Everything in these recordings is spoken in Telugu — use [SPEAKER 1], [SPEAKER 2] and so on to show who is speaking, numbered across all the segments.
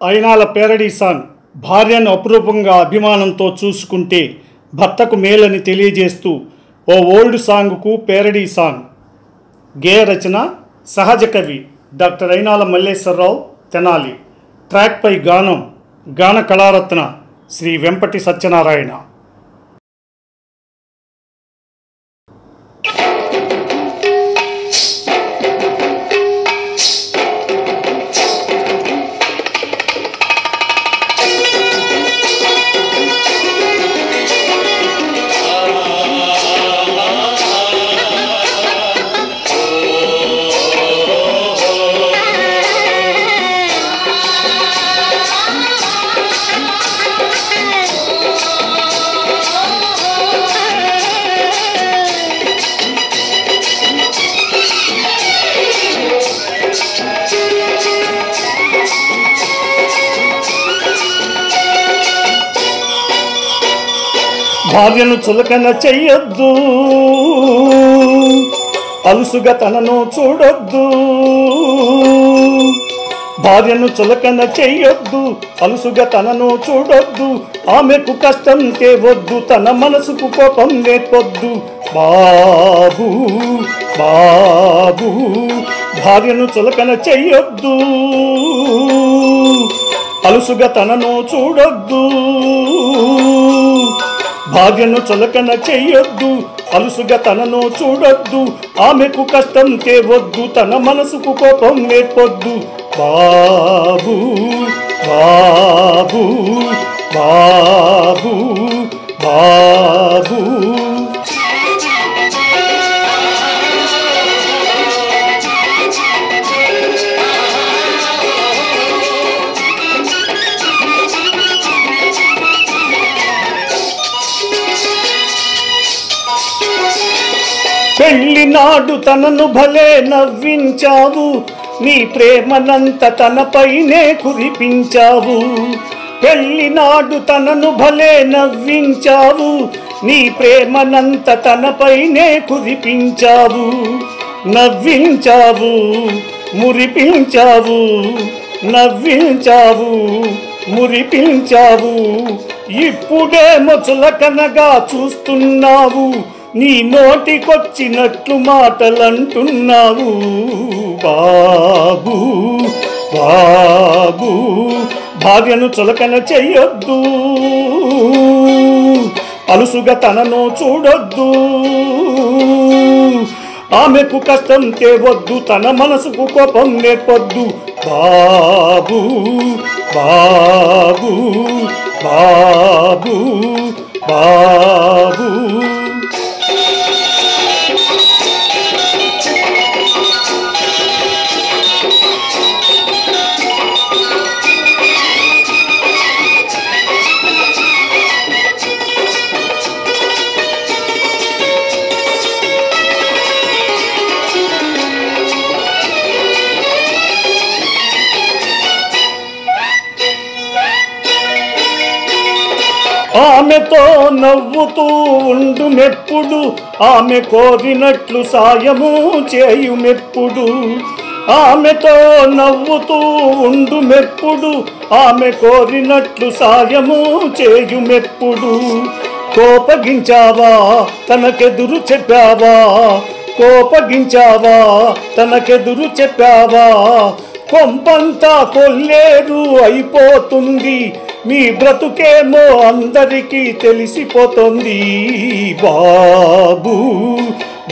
[SPEAKER 1] Ayinala parody song. భార్యను అపురూపంగా అభిమానంతో చూసుకుంటే భర్తకు మేలని తెలియజేస్తూ ఓ ఓల్డ్ సాంగ్కు పేరడీ సాంగ్. గేయ రచన సహజ కవి డాక్టర్ అయినాల మల్లేశ్వరరావు తెనాలి. ట్రాక్పై గానం గాన కళారత్న శ్రీ వెంపటి సత్యనారాయణ. భార్యను చులకన చెయ్యొద్దు, అలుసుగా తనను చూడొద్దు. భార్యను చులకన చెయ్యొద్దు, అలుసుగా తనను చూడొద్దు. ఆమెకు కష్టం తేవద్దు, తన మనసుకు కోపం నేర్పొద్దు. బాబు బాబు భార్యను చులకన చెయ్యొద్దు, అలుసుగా తనను చూడొద్దు. భార్యను చులకన చెయ్యొద్దు, అలుసుగా తనను చూడొద్దు. ఆమెకు కష్టం తేవద్దు, తన మనసుకు కోపం నేర్పొద్దు. బాబు బాబు బాబు బాబు. పెళ్లి నాడు తనను భలే నవ్వించావు, నీ ప్రేమనంత తనపైనే కురిపించావు. పెళ్లి నాడు తనను భలే నవ్వించావు, నీ ప్రేమనంత తనపైనే కురిపించావు. నవ్వించావు మురిపించావు, నవ్వించావు మురిపించావు. ఇప్పుడేమో చులకనగా చూస్తున్నావు, నీ నోటికొచ్చినట్లు మాటలంటున్నావు. బాబు బాబు భార్యను చులకన చెయ్యొద్దు, అలుసుగా తనను చూడొద్దు. ఆమెకు కష్టం తేవద్దు, తన మనసుకు కోపం నేర్పొద్దు. బాబు బాబు బాబు బాబు. ఆమెతో నవ్వుతూ ఉండుమెప్పుడు, ఆమె కోరినట్లు సాయము చేయుమెప్పుడు. ఆమెతో నవ్వుతూ ఉండుమెప్పుడు, ఆమె కోరినట్లు సాయము చేయుమెప్పుడు. కోపగించావా తనకెదురు చెప్పావా, కోపగించావా తనకెదురు చెప్పావా. కొంపంతా కొల్లేరు అయిపోతుంది, మీ బ్రతుకేమో అందరికీ తెలిసిపోతుంది. బాబు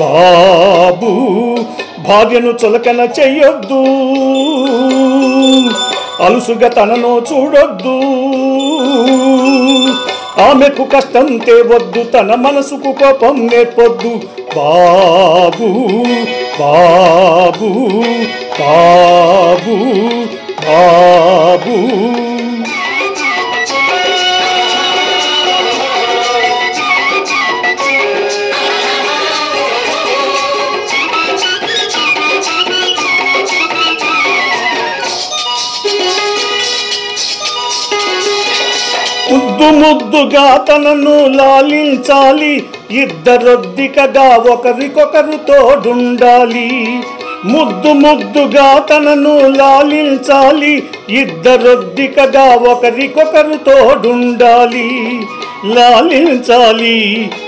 [SPEAKER 1] బాబు భార్యను చులకన చెయ్యొద్దు, అలుసుగా తనను చూడొద్దు. ఆమెకు కష్టం తేవద్దు, తన మనసుకు కోపం నేర్పొద్దు. బాబు బాబు బాబు బాబు. ముద్దు ముద్దుగా తనను లాలించాలి, ఇద్దరొద్దికగా ఒకరికొకరు తోడుండాలి. ముద్దు ముద్దుగా తనను లాలించాలి, ఇద్దరొద్దికగా ఒకరికొకరు తోడుండాలి. లాలించాలి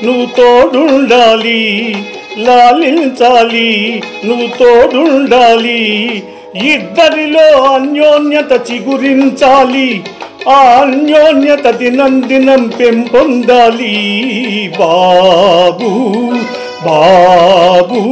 [SPEAKER 1] నువ్వు తోడుండాలి, లాలించాలి నువ్వు తోడుండాలి. ఇద్దరిలో అన్యోన్యత చిగురించాలి, ఆ అన్యోన్యత దినం దినం పెంపొందాలి. బాబు బాబు